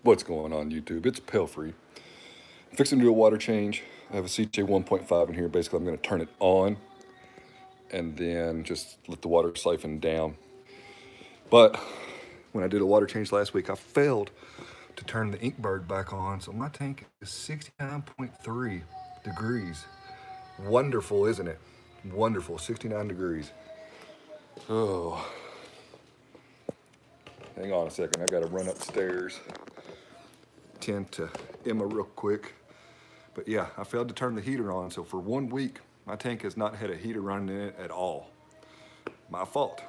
What's going on, YouTube? It's Pelfrey. I'm fixing to do a water change. I have a CJ 1.5 in here. Basically, I'm going to turn it on and then just let the water siphon down. But when I did a water change last week, I failed to turn the Inkbird back on. So my tank is 69.3 degrees. Wonderful, isn't it? Wonderful, 69 degrees. Oh, hang on a second. I got to run upstairs. Tend to Emma real quick. But yeah, I failed to turn the heater on. So for 1 week, my tank has not had a heater running in it at all. My fault.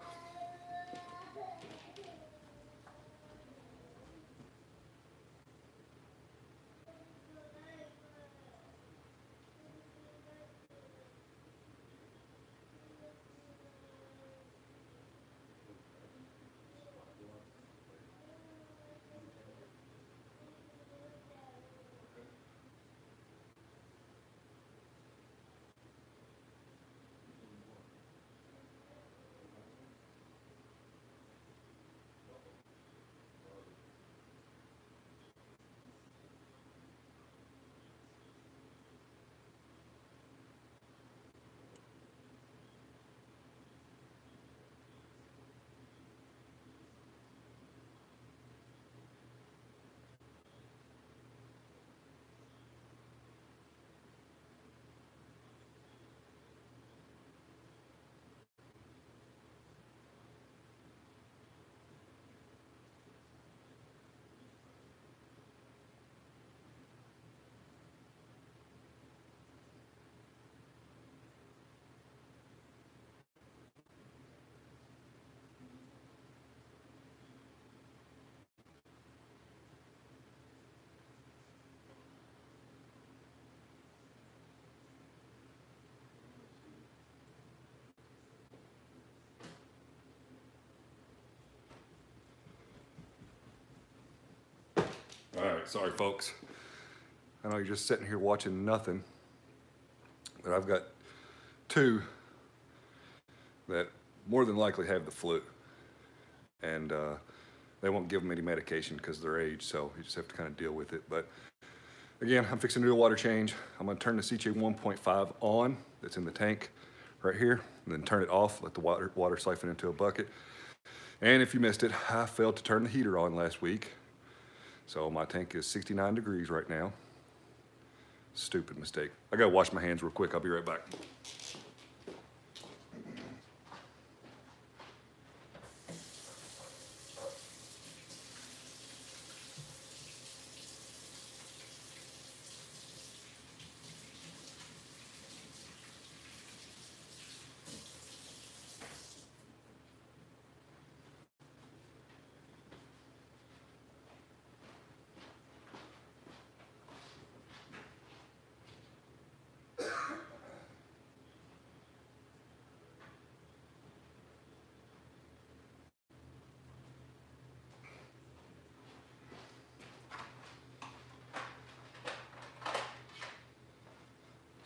All right, sorry folks. I know you're just sitting here watching nothing, but I've got two that more than likely have the flu. And they won't give them any medication because of their age, so you just have to kind of deal with it. But again, I'm fixing to do a water change. I'm gonna turn the CJ 1.5 on, that's in the tank right here, and then turn it off, let the water siphon into a bucket. And if you missed it, I failed to turn the heater on last week. So my tank is 69 degrees right now. Stupid mistake. I gotta wash my hands real quick. I'll be right back.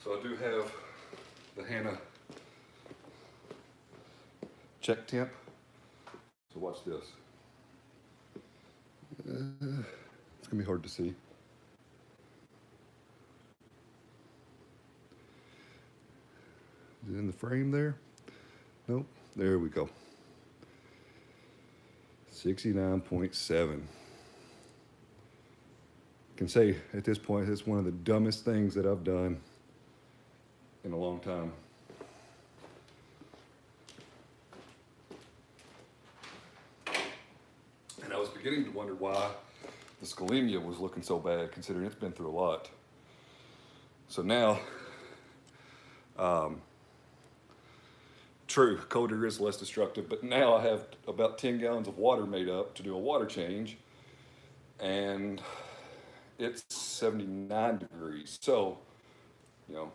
So I do have the Hannah check temp. So watch this. It's gonna be hard to see. Is it in the frame there? Nope, there we go. 69.7. I can say at this point, it's one of the dumbest things that I've done in a long time. And I was beginning to wonder why the scalemia was looking so bad, considering it's been through a lot. So now, true, colder is less destructive, but now I have about 10 gallons of water made up to do a water change, and it's 79 degrees. So, you know,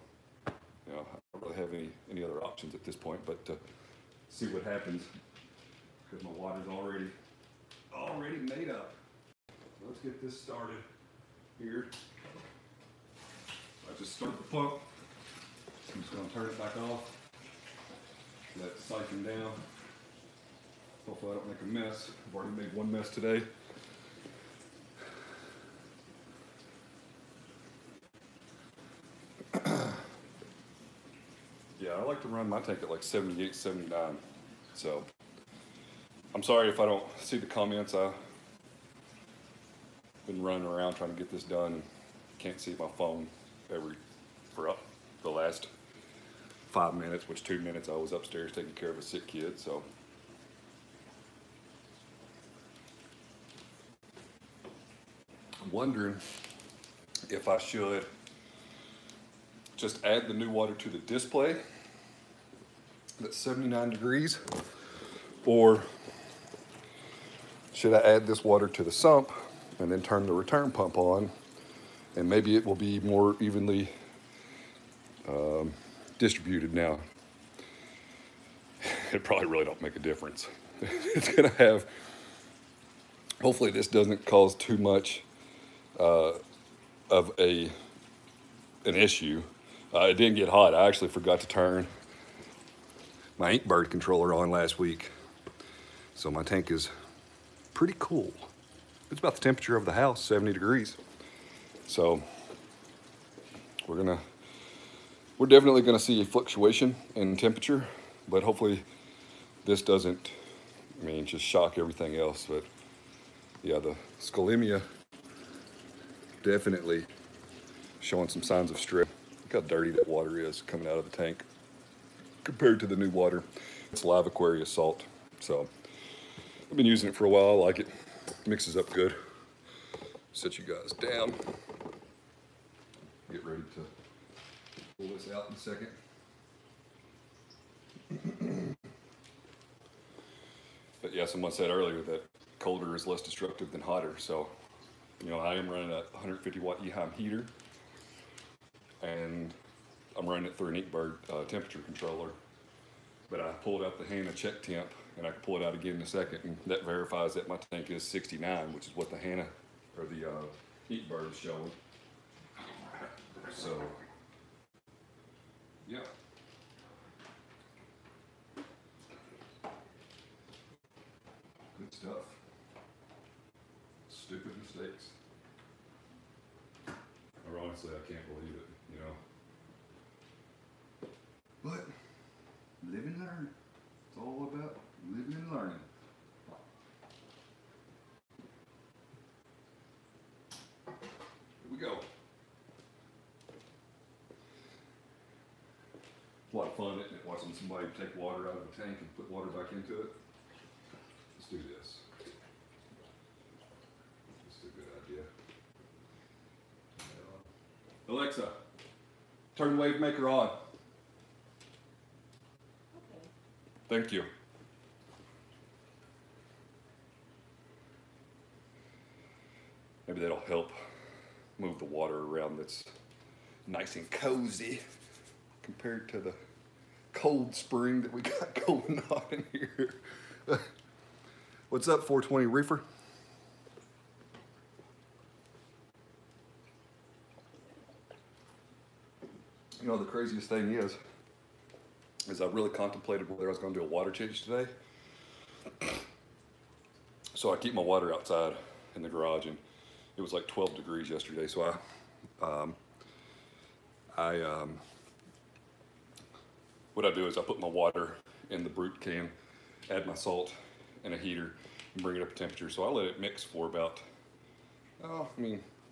I don't really have any other options at this point, but to see what happens, because my water's already made up. So let's get this started here. I just start the pump. I'm just going to turn it back off. Let it siphon down. Hopefully I don't make a mess. I've already made one mess today. Yeah, I like to run my tank at like 78, 79. So I'm sorry if I don't see the comments. I've been running around trying to get this done and can't see my phone for the last 5 minutes, which 2 minutes I was upstairs taking care of a sick kid. So I'm wondering if I should just add the new water to the display that's 79 degrees, or should I add this water to the sump and then turn the return pump on, and maybe it will be more evenly distributed now. It probably really don't make a difference. It's gonna have, hopefully this doesn't cause too much of an issue. It didn't get hot. I actually forgot to turn my Inkbird controller on last week. So my tank is pretty cool. It's about the temperature of the house, 70 degrees. So we're definitely gonna see a fluctuation in temperature, but hopefully this doesn't, just shock everything else. But yeah, the scalimia definitely showing some signs of stress. Look how dirty that water is coming out of the tank compared to the new water. It's live Aquarius salt. So I've been using it for a while. I like it. Mixes up good. Set you guys down. Get ready to pull this out in a second. But yeah, someone said earlier that colder is less destructive than hotter. So, I am running a 150 watt EHIM heater, and I'm running it through an Inkbird temperature controller. But I pulled out the Hannah check temp, and I can pull it out again in a second, and that verifies that my tank is 69, which is what the Hannah or the Inkbird is showing. So, yeah. Good stuff. Stupid mistakes. Or honestly, I can't believe it, But live and learn. It's all about living and learning. Here we go. It's a lot of fun, isn't it, watching somebody take water out of a tank and put water back into it. Let's do this. This is a good idea. Alexa, turn Wave Maker on. Okay. Thank you. Maybe that'll help move the water around that's nice and cozy compared to the cold spring that we got going on in here. What's up, 420 Reefer? The craziest thing is I really contemplated whether I was going to do a water change today. So I keep my water outside in the garage, and it was like 12 degrees yesterday. So what I do is I put my water in the brute can, add my salt and a heater, and bring it up to temperature. So I let it mix for about,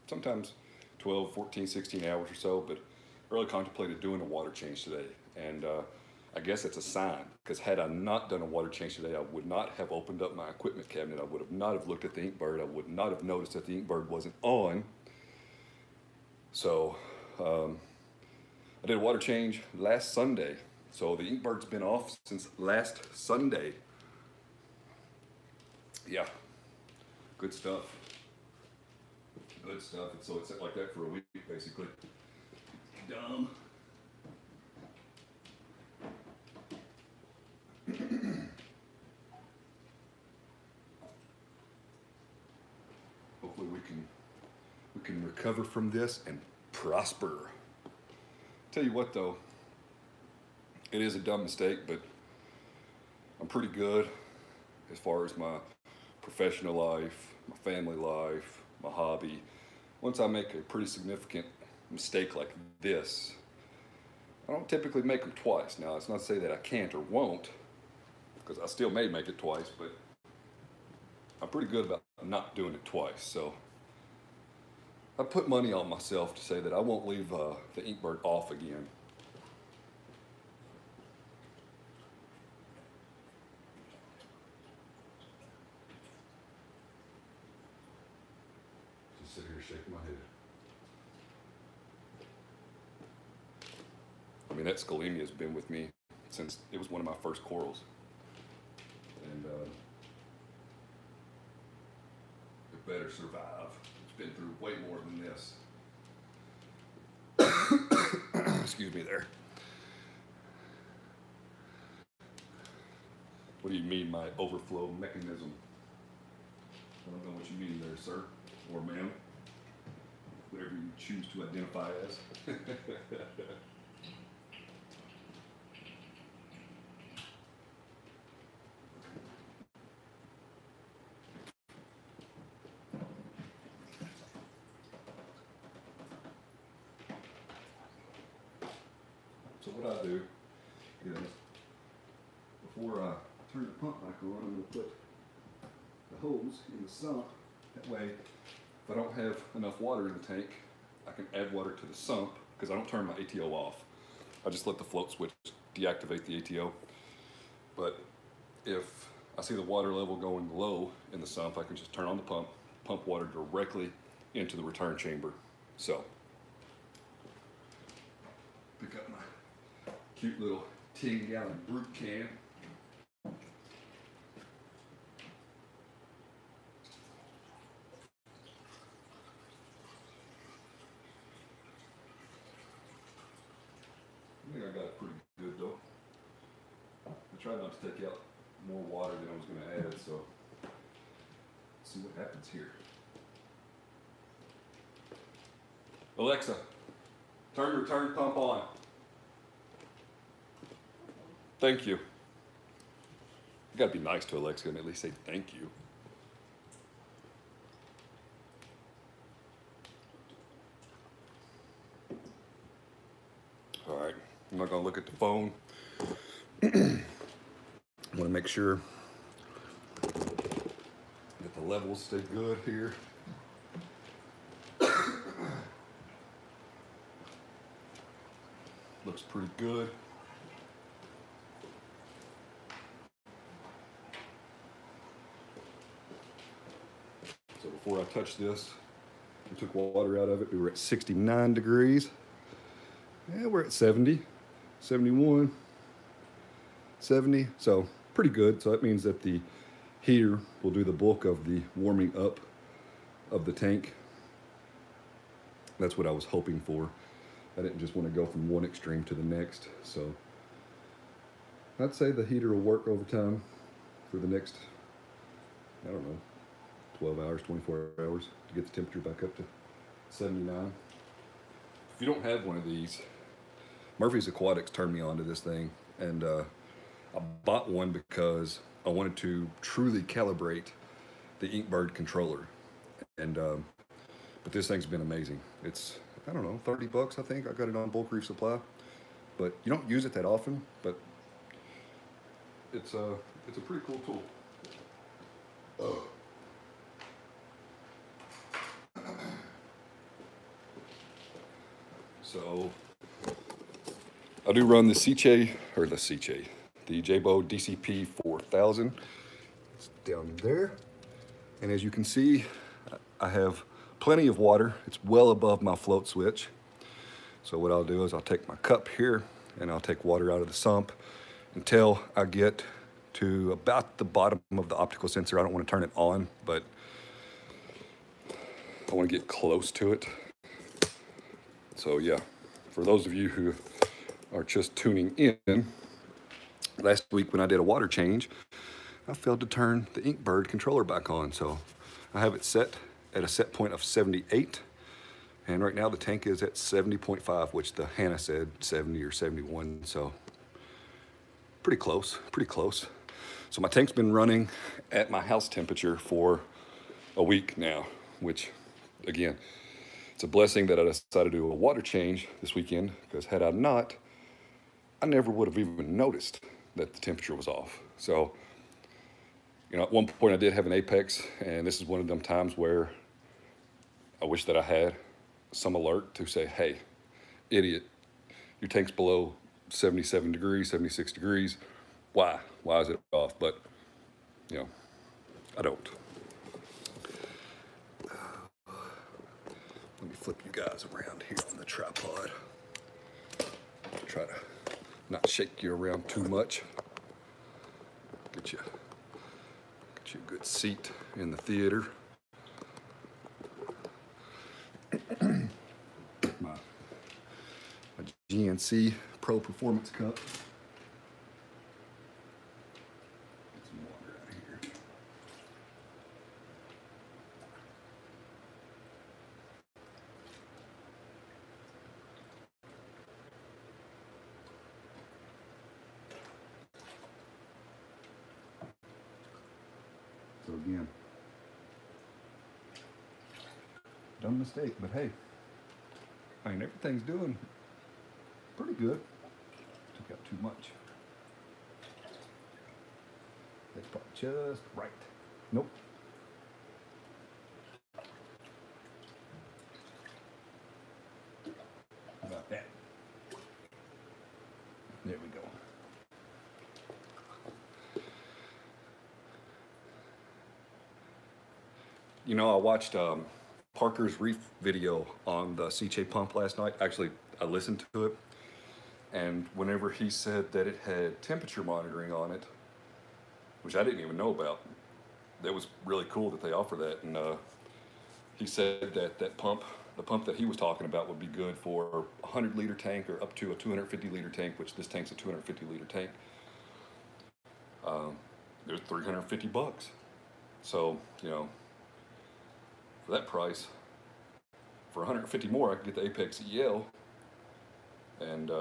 sometimes 12, 14, 16 hours or so, but I really contemplated doing a water change today. And I guess it's a sign, because had I not done a water change today, I would not have opened up my equipment cabinet. I would have not have looked at the Inkbird. I would not have noticed that the Inkbird wasn't on. So I did a water change last Sunday. So the Inkbird's been off since last Sunday. Yeah, good stuff. Good stuff. And so it sat like that for a week, basically. Dumb. Hopefully we can recover from this and prosper. Tell you what though, it is a dumb mistake, but I'm pretty good as far as my professional life, my family life, my hobby. Once I make a pretty significant mistake like this, I don't typically make them twice. Now, it's not to say that I can't or won't, because I still may make it twice, but I'm pretty good about not doing it twice. So I put money on myself to say that I won't leave the Inkbird off again. Just sit here shaking my head. I mean, that scalemia has been with me since it was one of my first corals. And it better survive. It's been through way more than this. Excuse me there. What do you mean, my overflow mechanism? I don't know what you mean there, sir, or ma'am. Whatever you choose to identify as. So what I do is, before I turn the pump back on, I'm going to put the hose in the sump. That way, if I don't have enough water in the tank, I can add water to the sump, because I don't turn my ATO off. I just let the float switch deactivate the ATO. But if I see the water level going low in the sump, I can just turn on the pump water directly into the return chamber. So, pick up my cute little 10-gallon brute can. I think I got it pretty good though. I tried not to take out more water than I was going to add, so let's see what happens here. Alexa, turn the return pump on. Thank you. You gotta be nice to Alexa and at least say thank you. All right, I'm not gonna look at the phone. I wanna make sure that the levels stay good here. Looks pretty good. So before I touched this, we took water out of it. We were at 69 degrees. Yeah, we're at 70, 71, 70. So pretty good. So that means that the heater will do the bulk of the warming up of the tank. That's what I was hoping for. I didn't just want to go from one extreme to the next. So I'd say the heater will work overtime for the next, I don't know, 12 hours, 24 hours to get the temperature back up to 79. If you don't have one of these, Murphy's Aquatics turned me on to this thing, and I bought one because I wanted to truly calibrate the Inkbird controller. And but this thing's been amazing. It's, I don't know, 30 bucks, I think. I got it on Bulk Reef Supply. But you don't use it that often, but it's a pretty cool tool. So I do run the Jabo DCP 4000. It's down there. And as you can see, I have plenty of water. It's well above my float switch. So what I'll do is I'll take my cup here and I'll take water out of the sump until I get to about the bottom of the optical sensor. I don't want to turn it on, but I want to get close to it. So yeah, for those of you who are just tuning in, last week when I did a water change, I failed to turn the Inkbird controller back on. So I have it set at a set point of 78. And right now the tank is at 70.5, which the Hannah said 70 or 71. So pretty close, pretty close. So my tank's been running at my house temperature for a week now, which again, it's a blessing that I decided to do a water change this weekend, because had I not, I never would have even noticed that the temperature was off. So, you know, at one point I did have an Apex, and this is one of them times where I wish that I had some alert to say, hey, idiot, your tank's below 77 degrees, 76 degrees. Why? Why is it off? But, you know, I don't. Let me flip you guys around here on the tripod. Try to not shake you around too much. Get you a good seat in the theater. my GNC Pro Performance Cup. Get some water out of here. So again, dumb mistake, but hey, I mean, everything's doing pretty good. Took out too much. That's probably just right. Nope. How about that? There we go. You know, I watched Parker's Reef video on the CJ pump last night. Actually, I listened to it, and whenever he said that it had temperature monitoring on it, which I didn't even know about, that was really cool that they offer that. And he said that the pump that he was talking about would be good for a 100-liter tank or up to a 250-liter tank, which this tank's a 250-liter tank. There's $350. So, you know, for that price, for 150 more, I could get the Apex EL, and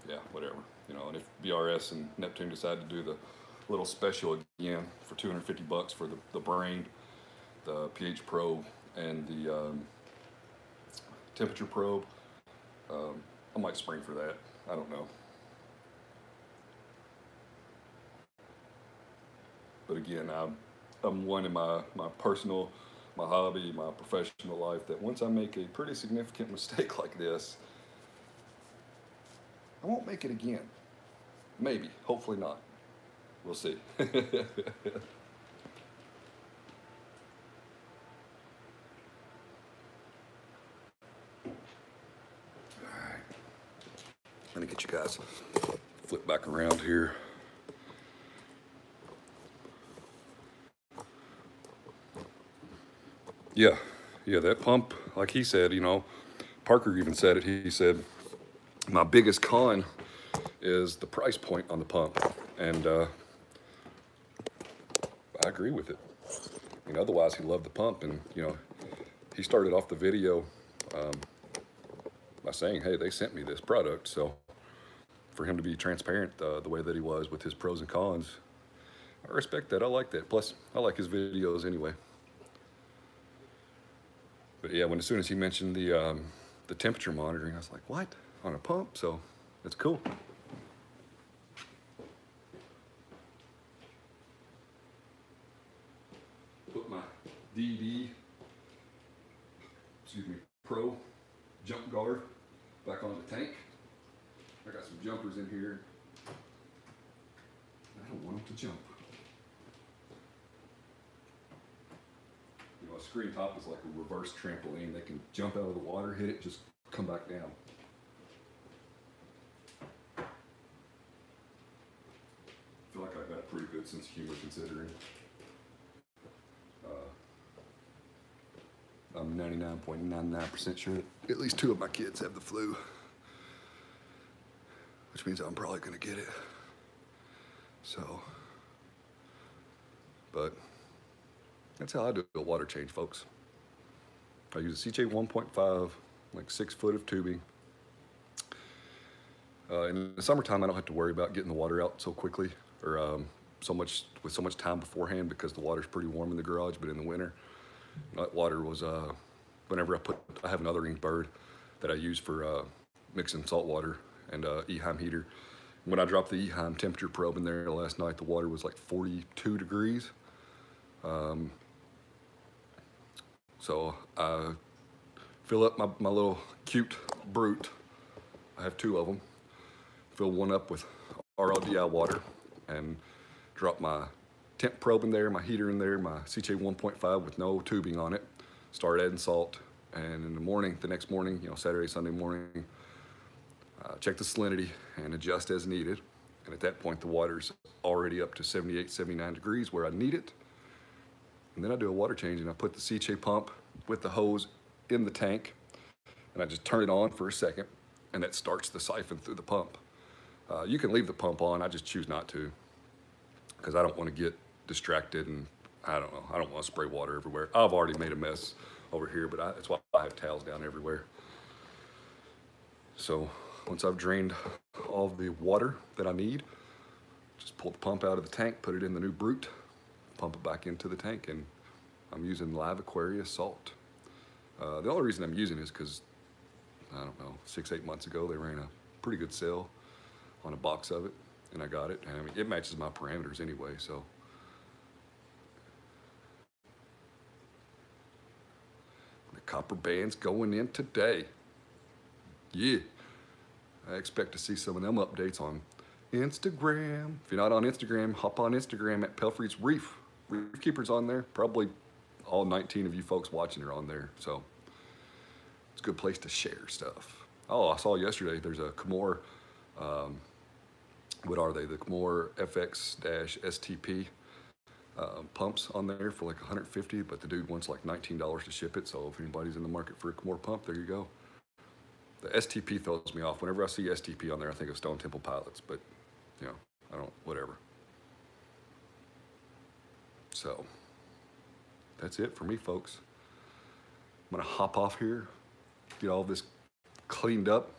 yeah, whatever, you know. And if BRS and Neptune decide to do the little special again for $250 for the brain, the pH probe, and the temperature probe, I might spring for that. I don't know. But again, I'm one in my personal, my hobby, my professional life, that once I make a pretty significant mistake like this, I won't make it again. Maybe, hopefully not. We'll see. All right. Let me get you guys flip back around here. Yeah, that pump, like he said, you know, Parker even said it. He said, my biggest con is the price point on the pump. And I agree with it. I mean, otherwise he loved the pump. And, you know, he started off the video by saying, hey, they sent me this product. So for him to be transparent the way that he was with his pros and cons, I respect that. I like that. Plus, I like his videos anyway. But yeah, as soon as he mentioned the temperature monitoring, I was like, what? On a pump? So that's cool. Put my Pro jump guard back on the tank. I got some jumpers in here. I don't want them to jump. A screen top is like a reverse trampoline. They can jump out of the water, hit it, just come back down. I feel like I've got a pretty good sense of humor considering I'm 99.99% sure that at least 2 of my kids have the flu, which means I'm probably going to get it. So, but that's how I do a water change, folks. I use a CJ 1.5, like 6 foot of tubing. In the summertime, I don't have to worry about getting the water out so quickly or with so much time beforehand because the water's pretty warm in the garage. But in the winter, that water was whenever I have an othering bird that I use for mixing salt water and Eheim heater, When I dropped the EHIM temperature probe in there last night, the water was like 42 degrees. So I fill up my little cute brute. I have 2 of them. Fill one up with RLDI water and drop my temp probe in there, my heater in there, my CHA 1.5 with no tubing on it. Start adding salt, and in the morning, the next morning, Saturday, Sunday morning, check the salinity and adjust as needed. And at that point, the water's already up to 78, 79 degrees where I need it. And then I do a water change, and I put the CHA pump with the hose in the tank, and I just turn it on for a second, and that starts the siphon through the pump. You can leave the pump on, I just choose not to, because I don't want to get distracted, and I don't know, I don't want to spray water everywhere. I've already made a mess over here, but that's why I have towels down everywhere. So once I've drained all the water that I need, just pull the pump out of the tank, put it in the new brute, pump it back into the tank, and I'm using Live Aquarius salt. The only reason I'm using it is because, I don't know, 6-8 months ago, they ran a pretty good sale on a box of it, and I got it. And I mean, it matches my parameters anyway, so. The copper band's going in today. Yeah. I expect to see some of them updates on Instagram. If you're not on Instagram, hop on Instagram at Pelfrey's Reef. Reef Keeper's on there. Probably all 19 of you folks watching are on there, so it's a good place to share stuff. Oh, I saw yesterday there's a Kamoer, what are they? The Kamoer FX-STP pumps on there for like 150, but the dude wants like $19 to ship it, so if anybody's in the market for a Kamoer pump, there you go. The STP throws me off. Whenever I see STP on there, I think of Stone Temple Pilots, but I don't, whatever. So that's it for me, folks. I'm gonna hop off here, get all this cleaned up.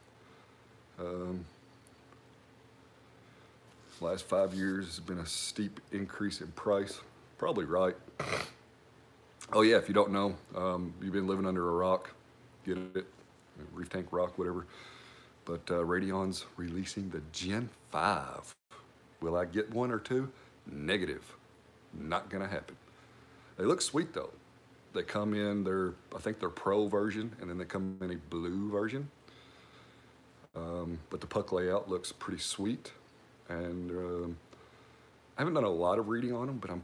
Last 5 years has been a steep increase in price. Probably right. Oh yeah, if you don't know, you've been living under a rock, get it, Reef Tank Rock, whatever. But Radion's releasing the Gen 5. Will I get one or two? Negative. Not gonna happen. They look sweet though. They come in I think they're Pro version, and then they come in a blue version. But the puck layout looks pretty sweet. And I haven't done a lot of reading on them, but I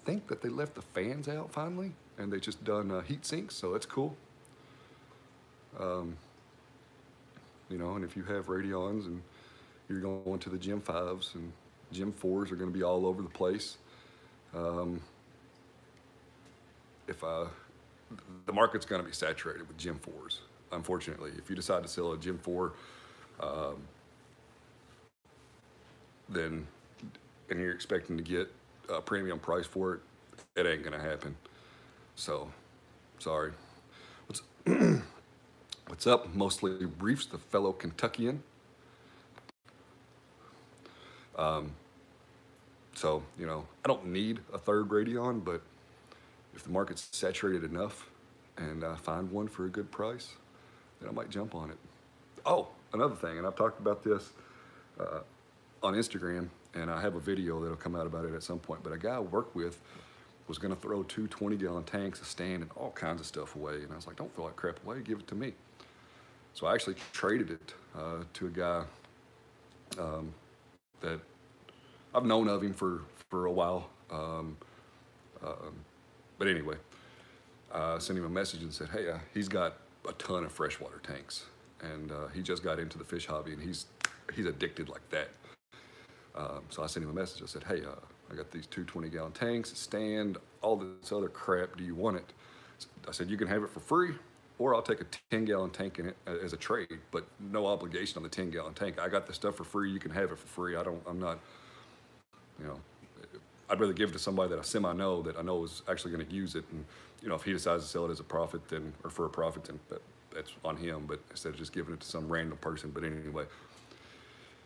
think that they left the fans out finally, and they just done heat sinks, so that's cool. And if you have Radions and you're going to the Gen 5s, and Gen 4s are going to be all over the place. The market's going to be saturated with Gen 4s, unfortunately. If you decide to sell a Gen 4, and you're expecting to get a premium price for it, it ain't going to happen. So, sorry. What's up? Mostly Reefs, the fellow Kentuckian. So, I don't need a third Radion, but if the market's saturated enough and I find one for a good price, then I might jump on it. Oh, another thing, and I've talked about this on Instagram, and I have a video that'll come out about it at some point, but a guy I work with was gonna throw 2 20-gallon tanks, a stand, and all kinds of stuff away, and I was like, don't throw that crap away, give it to me. So I actually traded it to a guy that I've known of him for a while. But anyway, I sent him a message and said, hey, he's got a ton of freshwater tanks, and he just got into the fish hobby, and he's addicted like that. So I sent him a message. I said, hey, I got these 2 20-gallon tanks, a stand, all this other crap. Do you want it? I said, you can have it for free, or I'll take a 10-gallon tank in it as a trade, but no obligation on the 10-gallon tank. I got the stuff for free. You can have it for free. I'm not, I'd rather give it to somebody that I semi-know, that I know is actually going to use it. And, if he decides to sell it as a profit, or for a profit, then that's on him. But instead of just giving it to some random person. But anyway,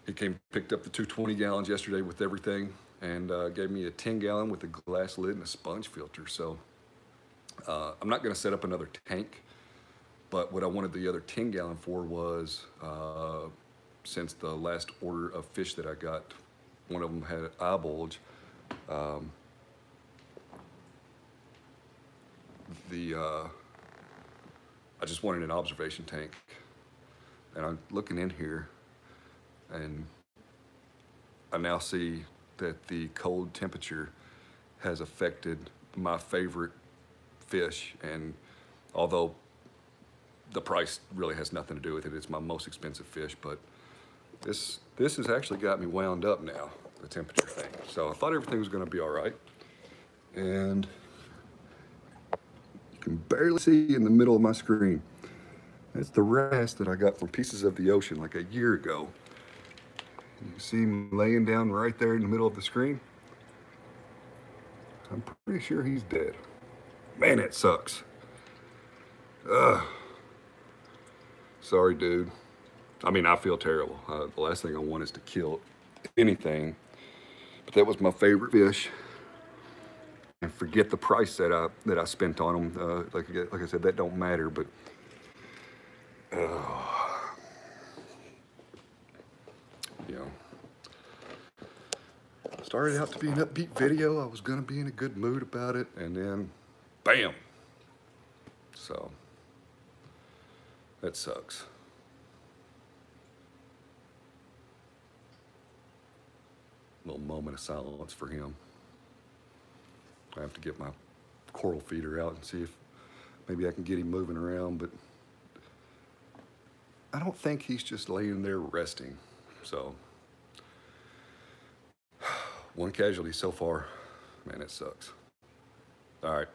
he picked up the 2 20-gallons yesterday with everything, and gave me a 10-gallon with a glass lid and a sponge filter. So I'm not going to set up another tank, but what I wanted the other 10-gallon for was since the last order of fish that I got. One of them had an eye bulge. I just wanted an observation tank, and I'm looking in here, and I now see that the cold temperature has affected my favorite fish. And although the price really has nothing to do with it, it's my most expensive fish, but this has actually got me wound up now, the temperature thing. So I thought everything was going to be all right, and you can barely see in the middle of my screen. That's the wrasse that I got from Pieces of the Ocean like a year ago. You can see him laying down right there in the middle of the screen. I'm pretty sure he's dead. Man, that sucks. Ugh. Sorry, dude. I mean, I feel terrible. The last thing I want is to kill anything. But that was my favorite fish. And forget the price that I spent on them. Like I said, that don't matter. But you know, started out to be an upbeat video. I was gonna be in a good mood about it, and then, bam. So that sucks. Little moment of silence for him. I have to get my coral feeder out and see if maybe I can get him moving around, but I don't think he's just laying there resting. So one casualty so far. Man, it sucks. All right.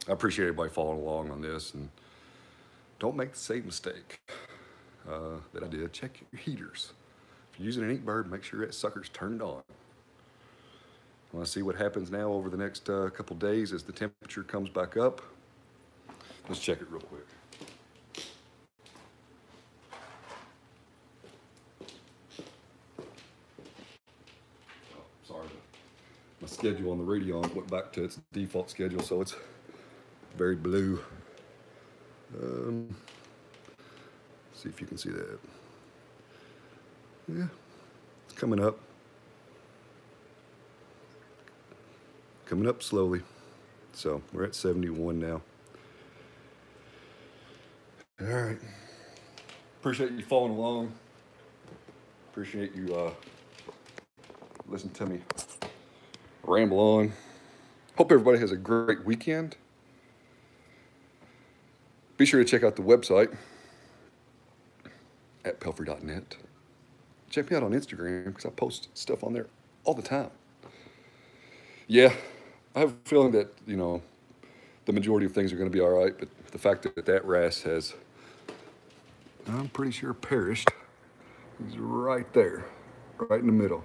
I appreciate everybody following along on this, and don't make the same mistake that I did. Check your heaters. If you're using an ink bird, make sure that sucker's turned on. I want to see what happens now over the next couple days as the temperature comes back up. Let's check it real quick. Oh, sorry, my schedule on the radio went back to its default schedule, so it's very blue. See if you can see that. Yeah, it's coming up. Coming up slowly. So we're at 71 now. All right. Appreciate you following along. Appreciate you listening to me ramble on. Hope everybody has a great weekend. Be sure to check out the website at pelfrey.net. Check me out on Instagram because I post stuff on there all the time. Yeah, I have a feeling that, you know, the majority of things are going to be all right, but the fact that that wrasse has, I'm pretty sure, perished, is right there, right in the middle.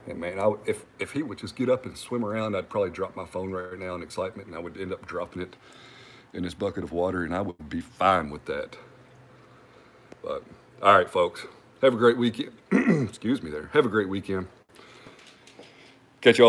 And man, if he would just get up and swim around, I'd probably drop my phone right now in excitement, and I would end up dropping it in this bucket of water, and I would be fine with that. But, all right, folks, have a great weekend. Excuse me there. Have a great weekend. Catch y'all.